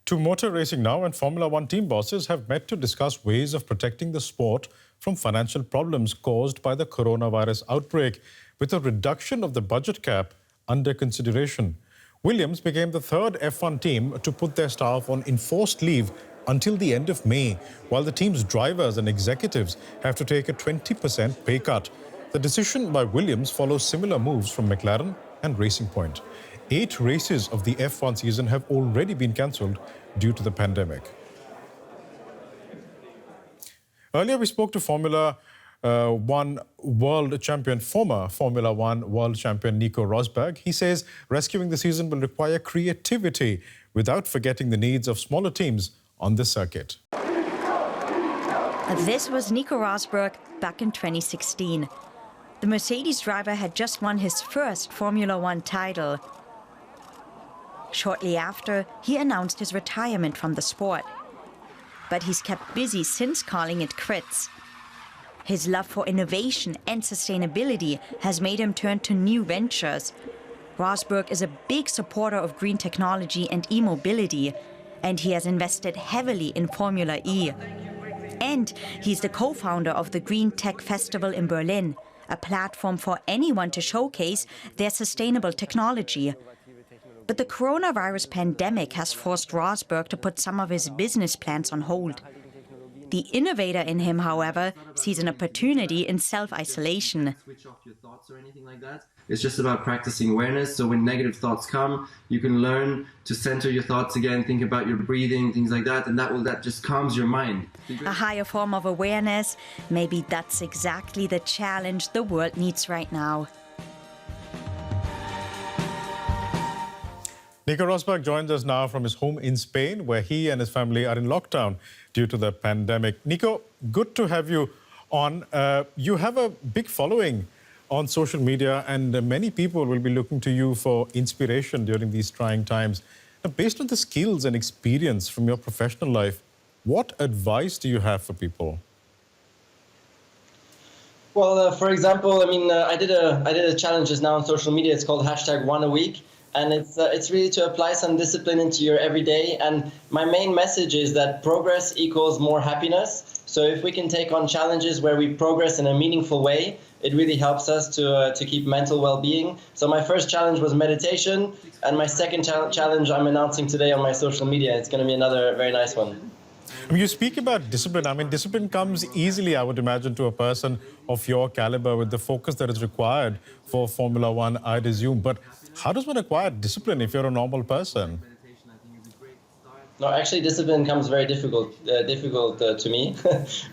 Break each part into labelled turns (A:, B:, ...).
A: To motor racing now, and Formula One team bosses have met to discuss ways of protecting the sport from financial problems caused by the coronavirus outbreak, with a reduction of the budget cap under consideration. Williams became the third F1 team to put their staff on enforced leave until the end of May, while the team's drivers and executives have to take a 20% pay cut. The decision by Williams follows similar moves from McLaren and Racing Point. 8 races of the F1 season have already been cancelled due to the pandemic. Earlier, we spoke to Formula One world champion, former Formula One world champion Nico Rosberg. He says rescuing the season will require creativity without forgetting the needs of smaller teams on the circuit.
B: This was Nico Rosberg back in 2016. The Mercedes driver had just won his first Formula One title. Shortly after, he announced his retirement from the sport. But he's kept busy since calling it quits. His love for innovation and sustainability has made him turn to new ventures. Rosberg is a big supporter of green technology and e-mobility, and he has invested heavily in Formula E. And he's the co-founder of the Green Tech Festival in Berlin, a platform for anyone to showcase their sustainable technology. But the coronavirus pandemic has forced Rosberg to put some of his business plans on hold. The innovator in him, however, sees an opportunity in self-isolation.
C: Switch off your thoughts or anything like that. It's just about practicing awareness. So when negative thoughts come, you can learn to center your thoughts again, think about your breathing, things like that, and that just calms your mind.
B: A higher form of awareness, maybe that's exactly the challenge the world needs right now.
A: Nico Rosberg joins us now from his home in Spain, where he and his family are in lockdown due to the pandemic. Nico, good to have you on. You have a big following on social media, and many people will be looking to you for inspiration during these trying times. Now, based on the skills and experience from your professional life, what advice do you have for people?
D: Well, for example, I did a challenge just now on social media. It's called #OneAweek. And it's really to apply some discipline into your everyday. And my main message is that progress equals more happiness. So if we can take on challenges where we progress in a meaningful way, it really helps us to keep mental well-being. So my first challenge was meditation, and my second challenge I'm announcing today on my social media. It's going to be another very nice one.
A: You speak about discipline. Discipline comes easily, I would imagine, to a person of your caliber with the focus that is required for Formula One, I'd assume. But how does one acquire discipline if you're a normal person?
D: No, actually, discipline comes very difficult to me.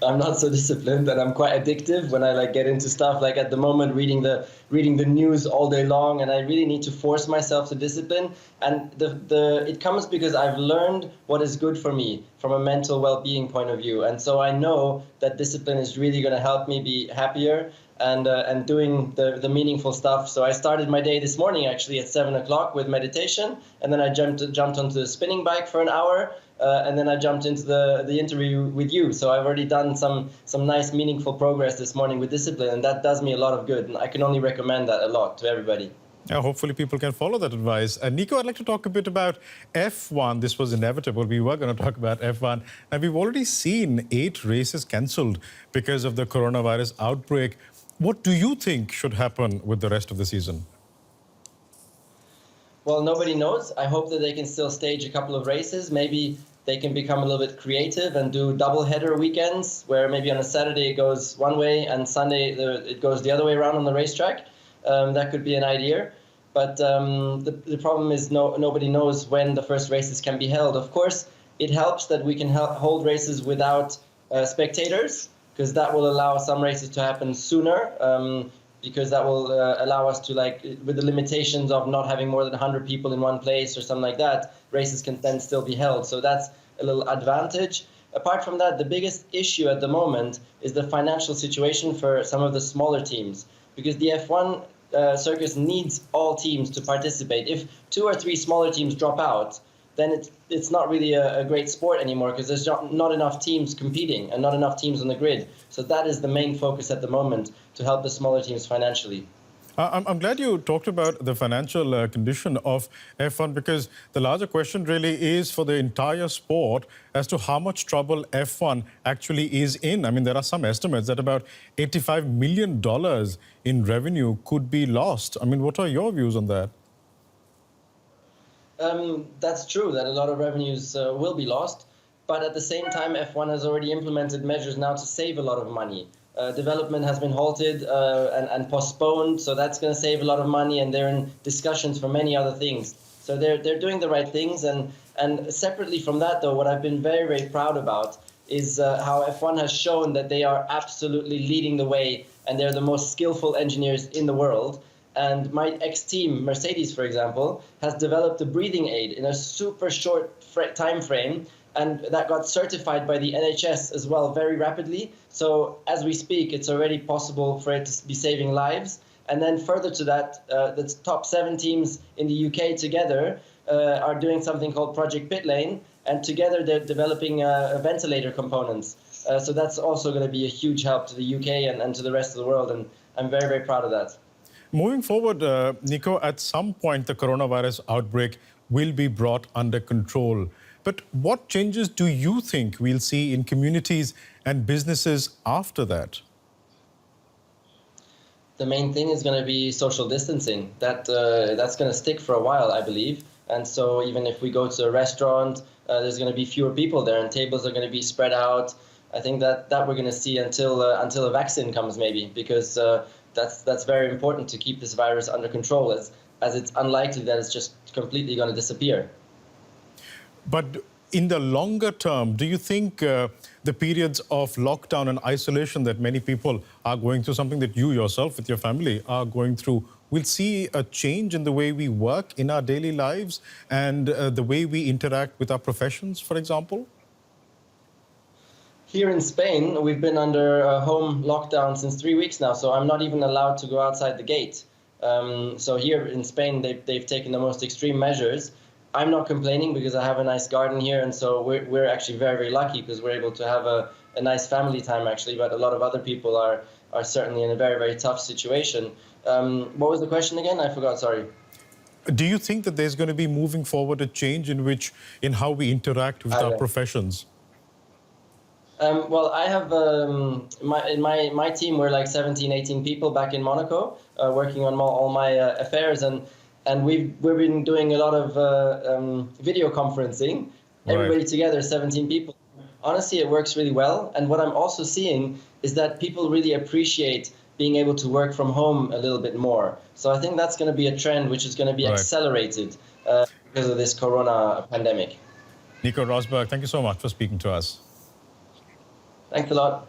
D: I'm not so disciplined, and I'm quite addictive when I get into stuff. Like at the moment, reading the news all day long, and I really need to force myself to discipline. And it comes because I've learned what is good for me from a mental well-being point of view, and so I know that discipline is really going to help me be happier and doing the meaningful stuff. So I started my day this morning actually at 7 o'clock with meditation, and then I jumped onto the spinning bike for an hour, and then I jumped into the interview with you. So I've already done some nice meaningful progress this morning with discipline, and that does me a lot of good, and I can only recommend that a lot to everybody.
A: Yeah, hopefully people can follow that advice. Nico, I'd like to talk a bit about F1. This was inevitable. We were going to talk about F1. And we've already seen 8 races cancelled because of the coronavirus outbreak. What do you think should happen with the rest of the season?
D: Well, nobody knows. I hope that they can still stage a couple of races. Maybe they can become a little bit creative and do double-header weekends, where maybe on a Saturday it goes one way and Sunday it goes the other way around on the racetrack. That could be an idea. But the problem is nobody knows when the first races can be held. Of course, it helps that we can hold races without spectators, because that will allow some races to happen sooner, because that will allow us to, with the limitations of not having more than 100 people in one place or something like that, races can then still be held. So that's a little advantage. Apart from that, the biggest issue at the moment is the financial situation for some of the smaller teams, because the F1 circus needs all teams to participate. If 2 or 3 smaller teams drop out, then it's not really a great sport anymore, because there's not enough teams competing and not enough teams on the grid. So that is the main focus at the moment, to help the smaller teams financially.
A: I'm glad you talked about the financial condition of F1 because the larger question really is for the entire sport as to how much trouble F1 actually is in. I mean, there are some estimates that about $85 million in revenue could be lost. I mean, what are your views on that?
D: That's true that a lot of revenues will be lost. But at the same time, F1 has already implemented measures now to save a lot of money. Development has been halted and postponed, so that's going to save a lot of money, and they're in discussions for many other things. So they're doing the right things, and separately from that, though, what I've been very, very proud about is how F1 has shown that they are absolutely leading the way, and they're the most skillful engineers in the world. And my ex-team, Mercedes, for example, has developed a breathing aid in a super short time frame, and that got certified by the NHS as well very rapidly. So as we speak, it's already possible for it to be saving lives. And then further to that, the top 7 teams in the UK together are doing something called Project Pit Lane, and together they're developing ventilator components. So that's also going to be a huge help to the UK and to the rest of the world, and I'm very, very proud of that.
A: Moving forward, Nico, at some point the coronavirus outbreak will be brought under control. But what changes do you think we'll see in communities and businesses after that?
D: The main thing is going to be social distancing. That's going to stick for a while, I believe. And so even if we go to a restaurant, there's going to be fewer people there, and tables are going to be spread out. I think that we're going to see until a vaccine comes, maybe, because that's very important to keep this virus under control, as it's unlikely that it's just completely going to disappear.
A: But in the longer term, do you think the periods of lockdown and isolation that many people are going through, something that you yourself with your family are going through, will see a change in the way we work in our daily lives and the way we interact with our professions, for example?
D: Here in Spain, we've been under a home lockdown since 3 weeks now, so I'm not even allowed to go outside the gate. So here in Spain, they've taken the most extreme measures. I'm not complaining because I have a nice garden here, and so we're actually very, very lucky because we're able to have a nice family time, actually, but a lot of other people are certainly in a very, very tough situation. What was the question again? I forgot, sorry.
A: Do you think that there's going to be moving forward a change in how we interact with our professions?
D: Well, I have in my team, we're like 17, 18 people back in Monaco, working on all my affairs, and we've been doing a lot of video conferencing, everybody together, 17 people. Honestly, it works really well. And what I'm also seeing is that people really appreciate being able to work from home a little bit more. So I think that's going to be a trend which is going to be accelerated because of this corona pandemic.
A: Nico Rosberg, thank you so much for speaking to us.
D: Thanks a lot.